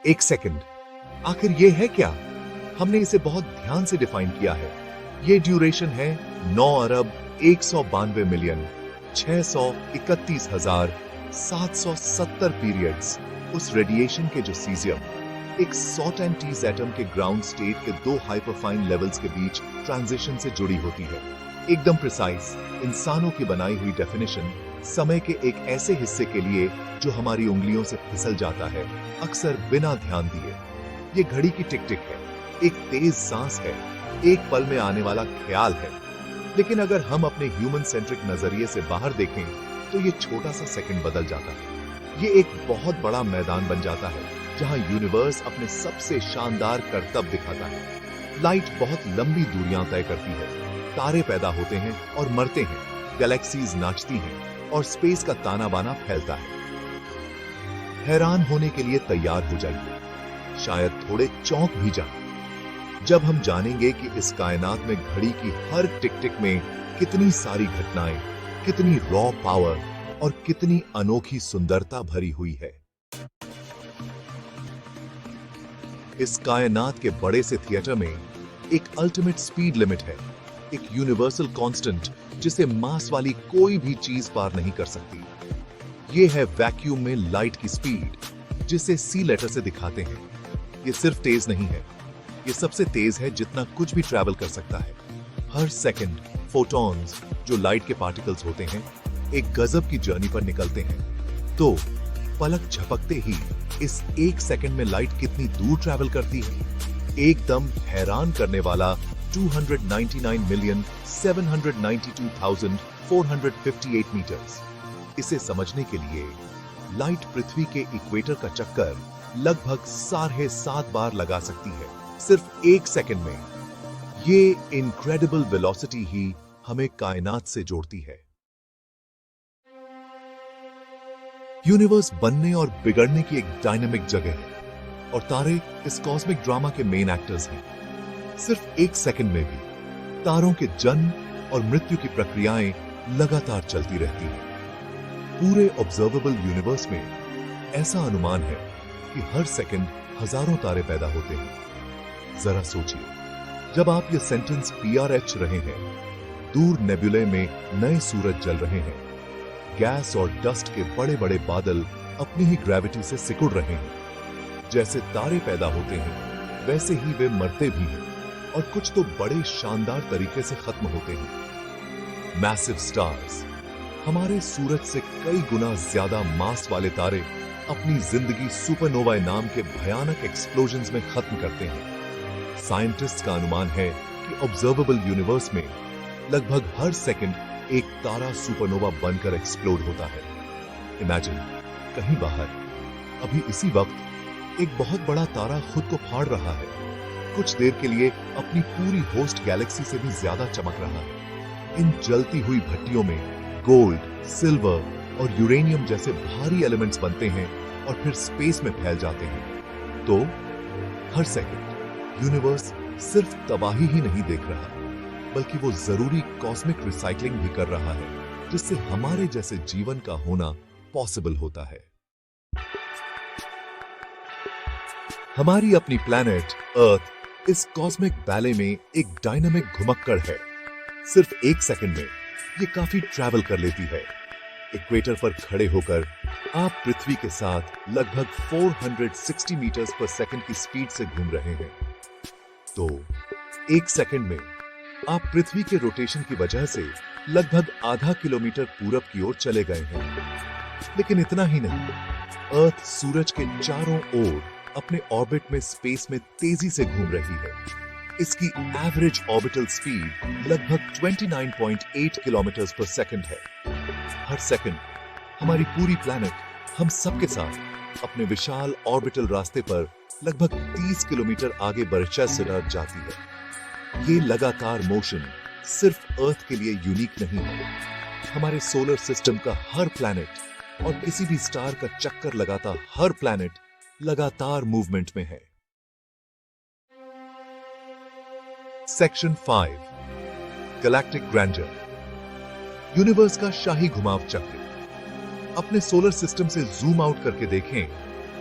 एक सेकंड, आखिर ये है क्या? हमने इसे बहुत ध्यान से डिफाइन किया है। ये ड्यूरेशन है 9 अरब 192 मिलियन 631,770 पीरियड्स। उस रेडिएशन के जो सीजियम एक सॉट एंड टीज एटम के ग्राउंड स्टेट के दो हाइपरफाइन लेवल्स के बीच ट्रांजिशन से जुड़ी होती है। एकदम प्रिसाइज इंसानों की बनाई हुई डेफिनेशन समय के एक ऐसे हिस्से के लिए जो हमारी उंगलियों से फिसल जाता है, अक्सर बिना ध्यान दिए। ये घड़ी की टिक टिक है, एक तेज सांस है, एक पल में आने वाला ख्याल है। लेकिन अगर हम अपने ह्यूमन सेंट्रिक नजरिए से बाहर देखें तो ये छोटा सा सेकंड बदल जाता है। ये एक बहुत बड़ा मैदान बन जाता है जहां यूनिवर्स अपने सबसे शानदार करतब दिखाता है। लाइट बहुत लंबी दूरियां तय करती है, तारे पैदा होते हैं और मरते हैं, गैलेक्सीज नाचती हैं और स्पेस का ताना बाना फैलता है। हैरान होने के लिए तैयार हो जाइए, शायद थोड़े चौंक भी जाएं जब हम जानेंगे कि इस कायनात में घड़ी की हर टिक टिक में कितनी सारी घटनाएं, कितनी रॉ पावर और कितनी अनोखी सुंदरता भरी हुई है। इस कायनात के बड़े से थिएटर में एक अल्टीमेट स्पीड लिमिट है, एक यूनिवर्सल कांस्टेंट जिसे मास वाली कोई भी चीज पार नहीं कर सकती। ये है वैक्यूम में लाइट की स्पीड, जिसे सी लेटर से दिखाते हैं। ये सिर्फ तेज नहीं है, ये सबसे तेज है जितना कुछ भी ट्रैवल कर सकता है। हर सेकंड फोटॉन्स, जो लाइट के पार्टिकल्स होते हैं, एक गजब की जर्नी पर निकलते हैं। तो पलक झपकते ही इस एक सेकंड में लाइट कितनी दूर ट्रैवल करती है? एकदम हैरान करने वाला 299,792,458 मीटर्स। इसे समझने के लिए लाइट पृथ्वी के इक्वेटर का चक्कर लगभग 7.5 बार लगा सकती है, सिर्फ एक सेकंड में। ये इनक्रेडिबल वेलोसिटी ही हमें कायनात से जोड़ती है। यूनिवर्स बनने और बिगड़ने की एक डायनामिक जगह है और तारे इस कॉस्मिक ड्रामा के मेन एक्टर्स हैं। सिर्फ एक सेकंड में भी तारों के जन्म और मृत्यु की प्रक्रियाएं लगातार चलती रहती हैं। पूरे ऑब्जर्वेबल यूनिवर्स में ऐसा अनुमान है कि हर सेकंड हजारों तारे पैदा होते हैं। जरा सोचिए, जब आप ये सेंटेंस PRH रहे हैं, दूर नेबुले में नए सूरज जल रहे हैं, गैस और डस्ट के बड़े बड़े बादल अपनी ही ग्रेविटी से सिकुड़ रहे हैं। जैसे तारे पैदा होते हैं, वैसे ही वे मरते भी हैं और कुछ तो बड़े शानदार तरीके से खत्म होते हैं। मैसिव स्टार्स, हमारे सूरज से कई गुना ज्यादा मास वाले तारे, अपनी जिंदगी सुपरनोवा नाम के भयानक एक्सप्लोजन्स में खत्म करते हैं। साइंटिस्ट्स का अनुमान है कि ऑब्जर्वेबल यूनिवर्स में लगभग हर सेकंड एक तारा सुपरनोवा बनकर एक्सप्लोड होता है। इमेजिन, कहीं बाहर अभी इसी वक्त एक बहुत बड़ा तारा खुद को फाड़ रहा है, कुछ देर के लिए अपनी पूरी होस्ट गैलेक्सी से भी ज्यादा चमक रहा है। इन जलती हुई भट्टियों में गोल्ड, सिल्वर और यूरेनियम जैसे भारी एलिमेंट्स बनते हैं और फिर स्पेस में फैल जाते हैं। तो हर सेकंड यूनिवर्स सिर्फ तबाही ही नहीं देख रहा, बल्कि वो जरूरी कॉस्मिक रिसाइकलिंग भी कर रहा है, जिससे हमारे जैसे जीवन का होना पॉसिबल होता है। हमारी अपनी प्लैनेट अर्थ इस कॉस्मिक बैले में एक डायनामिक घुमक्कड़ है। सिर्फ एक सेकंड में ये काफी ट्रैवल कर लेती है। इक्वेटर पर खड़े होकर आप पृथ्वी के साथ लगभग 460 मीटर्स पर सेकंड की स्पीड से घूम रहे हैं। तो एक सेकंड में आप पृथ्वी के रोटेशन की वजह से लगभग आधा किलोमीटर पूरब की ओर चले गए हैं। लेकिन इतना ही नहीं, अर्थ सूरज के चारों ओर अपने ऑर्बिट में स्पेस में तेजी से घूम रही है। इसकी एवरेज ऑर्बिटल स्पीड लगभग 29.8 किलोमीटर पर सेकंड है। हर सेकंड हमारी पूरी प्लैनेट हम सबके साथ अपने विशाल ऑर्बिटल रास्ते पर लगभग 30 किलोमीटर आगे बढ़ जाती है। ये लगातार मोशन सिर्फ अर्थ के लिए यूनिक नहीं है। हमारे सोलर सिस्टम का हर प्लैनेट और किसी भी स्टार का चक्कर लगाता हर प्लैनेट लगातार मूवमेंट में है। सेक्शन 5, गैलेक्टिक ग्रैंडर, यूनिवर्स का शाही घुमाव चक्र। अपने सोलर सिस्टम से जूम आउट करके देखें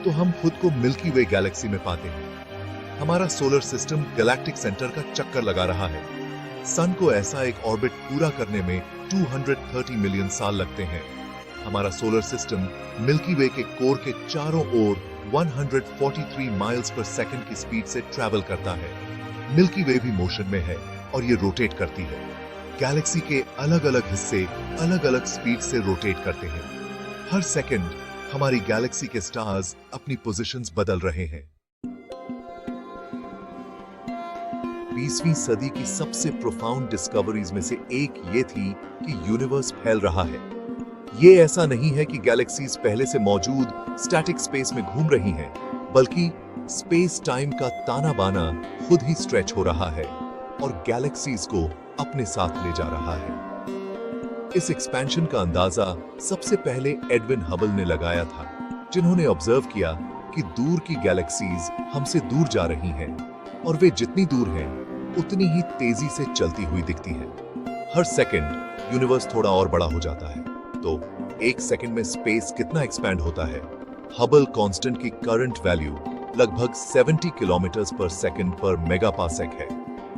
तो हम खुद को मिल्की वे गैलेक्सी में पाते हैं। हमारा सोलर सिस्टम गैलेक्टिक सेंटर का चक्कर लगा रहा है। सन को ऐसा एक ऑर्बिट पूरा करने में 230 मिलियन साल लगते हैं। हमारा सोलर सिस्टम मिल्की वे के कोर के चारों ओर 143 माइल्स पर सेकंड की स्पीड से ट्रैवल करता है। मिल्की वे भी मोशन में है और ये रोटेट करती है। गैलेक्सी के अलग अलग हिस्से अलग अलग स्पीड से रोटेट करते हैं। हर सेकंड हमारी गैलेक्सी के स्टार्स अपनी पोजीशंस बदल रहे हैं। 20वीं सदी की सबसे प्रोफाउंड डिस्कवरीज में से एक ये थी कि यूनिवर्स फैल रहा है। ये ऐसा नहीं है कि गैलेक्सीज पहले से मौजूद स्टैटिक स्पेस में घूम रही हैं, बल्कि स्पेस टाइम का ताना बाना खुद ही स्ट्रेच हो रहा है और गैलेक्सीज को अपने साथ ले जा रहा है। इस एक्सपेंशन का अंदाजा सबसे पहले एडविन हबल ने लगाया था, जिन्होंने ऑब्जर्व किया कि दूर की गैलेक्सीज हमसे दूर जा रही हैं और वे जितनी दूर हैं उतनी ही तेजी से चलती हुई दिखती हैं। हर सेकंड यूनिवर्स थोड़ा और बड़ा हो जाता है। तो एक सेकंड में स्पेस कितना एक्सपैंड होता है? हबल कांस्टेंट की करंट वैल्यू लगभग 70 किलोमीटर पर सेकंड पर मेगापार्सेक है।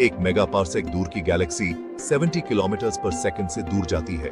एक मेगापार्सेक दूर की गैलेक्सी 70 किलोमीटर पर सेकंड से दूर जाती है।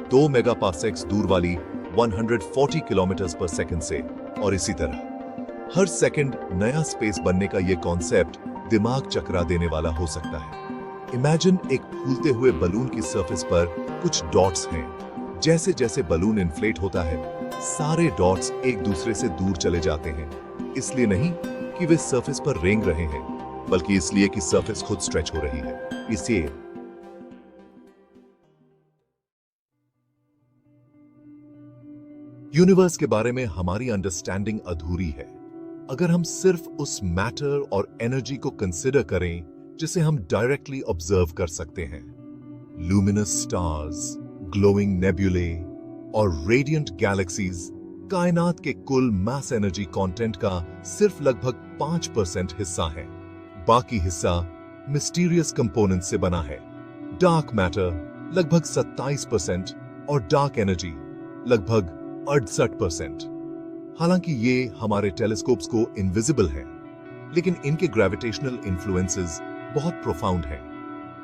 2 मेगापार्सेक्स दूर वाली 140 किलोमीटर पर सेकंड से, और इसी तरह। हर सेकंड नया स्पेस बनने का यह कॉन्सेप्ट दिमाग चकरा देने वाला हो सकता है। इमेजिन एक फूलते हुए बलून की सरफेस पर कुछ डॉट्स हैं। जैसे जैसे बलून इन्फ्लेट होता है, सारे डॉट्स एक दूसरे से दूर चले जाते हैं। इसलिए नहीं कि वे सरफेस पर रेंग रहे हैं, बल्कि इसलिए कि सरफेस खुद स्ट्रेच हो रही है। इसे यूनिवर्स के बारे में हमारी अंडरस्टैंडिंग अधूरी है। अगर हम सिर्फ उस मैटर और एनर्जी को कंसिडर करें जिसे हम डायरेक्टली ऑब्जर्व कर सकते हैं, लुमिनस स्टार्स, ग्लोइंग नेब्युले और रेडियंट गैलेक्सीज कायनात के कुल मास एनर्जी कंटेंट का सिर्फ लगभग 5% हिस्सा है। बाकी हिस्सा मिस्टीरियस कंपोनेंट से बना है। डार्क मैटर लगभग 27% और डार्क एनर्जी लगभग 68%। हालांकि ये हमारे टेलीस्कोप्स को इनविजिबल है, लेकिन इनके ग्रेविटेशनल इन्फ्लुएंसेस बहुत प्रोफाउंड हैं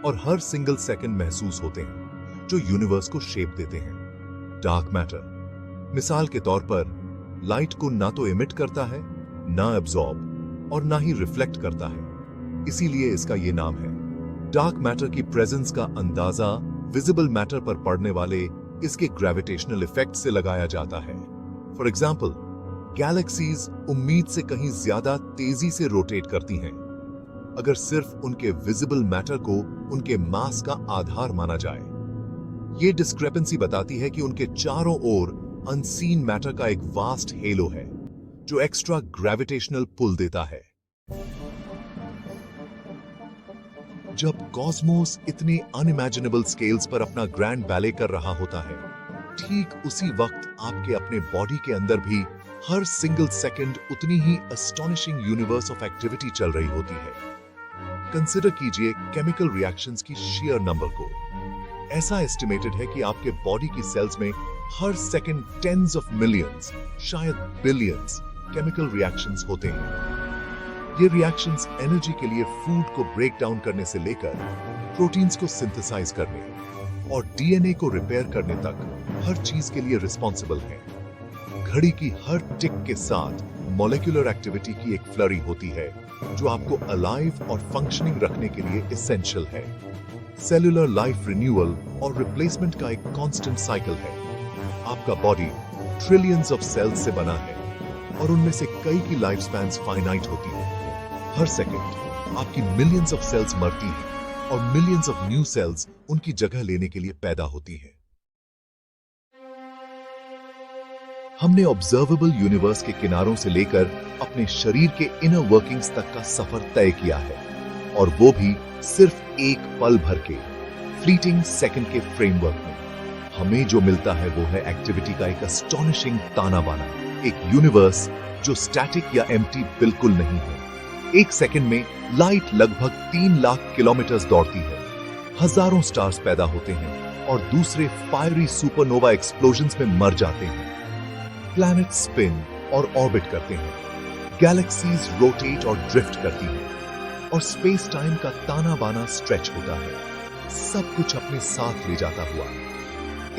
और हर सिंगल सेकंड महसूस होते हैं, जो यूनिवर्स को शेप देते हैं। डार्क मैटर मिसाल के तौर पर लाइट को ना तो इमिट करता है, ना एब्जॉर्ब और ना ही रिफ्लेक्ट करता है, इसीलिए इसका ये नाम है। डार्क मैटर की प्रेजेंस का अंदाजा विजिबल मैटर पर पड़ने वाले इसके ग्रेविटेशनल इफेक्ट से लगाया जाता है। फॉर एग्जाम्पल, गैलेक्सीज उम्मीद से कहीं ज्यादा तेजी से रोटेट करती हैं अगर सिर्फ उनके विजिबल मैटर को उनके मास का आधार माना जाए। ये डिस्क्रेपेंसी बताती है कि उनके चारों ओर अनसीन मैटर का एक वास्ट हेलो है जो एक्स्ट्रा ग्रेविटेशनल पुल देता है। जब कॉस्मोस इतने अनइमेजिनेबल स्केल्स पर अपना ग्रैंड बैले कर रहा होता है, ठीक उसी वक्त आपके अपने बॉडी के अंदर भी हर सिंगल सेकंड उतनी ही अस्टॉनिशिंग यूनिवर्स ऑफ एक्टिविटी चल रही होती है। कंसिडर कीजिए केमिकल रिएक्शंस की शेयर नंबर को। ऐसा एस्टिमेटेड है कि आपके बॉडी की सेल्स में हर सेकंड टेंस ऑफ मिलियंस, शायद बिलियंस केमिकल रिएक्शंस होते हैं। ये रिएक्शंस एनर्जी के लिए फूड को ब्रेक डाउन करने से लेकर प्रोटीन्स को सिंथेसाइज करने और डीएनए को रिपेयर करने तक हर चीज के लिए रिस्पॉन्सिबल है। घड़ी की हर टिक के साथ मॉलिक्यूलर एक्टिविटी की एक फ्लरी होती है जो आपको अलाइव और फंक्शनिंग रखने के लिए एसेंशियल है। सेलुलर लाइफ रिन्यूअल और रिप्लेसमेंट का एक कांस्टेंट साइकिल है। आपका बॉडी ट्रिलियंस ऑफ सेल्स से बना है और उनमें से कई की लाइफ स्पैन्स फाइनाइट होती है। हर सेकंड आपकी मिलियंस ऑफ सेल्स मरती हैं और मिलियंस ऑफ न्यू सेल्स उनकी जगह लेने के लिए पैदा होती हैं। हमने ऑब्जर्वेबल यूनिवर्स के किनारों से लेकर अपने शरीर के इनर वर्किंग्स तक का सफर तय किया है, और वो भी सिर्फ एक पल भर के फ्लीटिंग सेकंड के फ्रेमवर्क में। हमें जो मिलता है वो है एक्टिविटी का एक अस्टॉनिशिंग ताना बाना, एक यूनिवर्स जो स्टैटिक या एम्प्टी बिल्कुल नहीं है। एक सेकंड में लाइट लगभग 3 लाख किलोमीटर दौड़ती है। हजारों स्टार्स पैदा होते हैं और दूसरे फायरी सुपरनोवा एक्सप्लोजन्स में मर जाते हैं। प्लैनेट स्पिन और ऑर्बिट करते हैं। गैलेक्सीज रोटेट और ड्रिफ्ट करती हैं और स्पेस टाइम का ताना बाना स्ट्रेच होता है, सब कुछ अपने साथ ले जाता हुआ।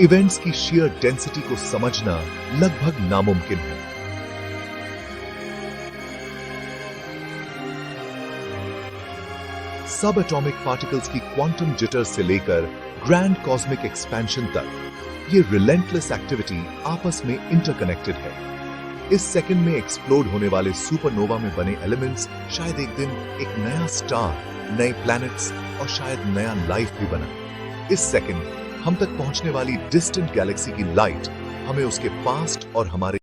इवेंट्स की शेयर डेंसिटी को समझना लगभग नामुमकिन है। सब एटॉमिक पार्टिकल्स की क्वांटम जिटर से लेकर ग्रैंड कॉस्मिक एक्सपेंशन तक ये रिलेंटलेस एक्टिविटी आपस में इंटरकनेक्टेड है। इस सेकंड में एक्सप्लोड होने वाले सुपरनोवा में बने एलिमेंट्स शायद एक दिन एक नया स्टार, नए प्लैनेट्स और शायद नया लाइफ भी बना। इस सेकंड हम तक पहुंचने वाली डिस्टेंट गैलेक्सी की लाइट हमें उसके पास्ट और हमारे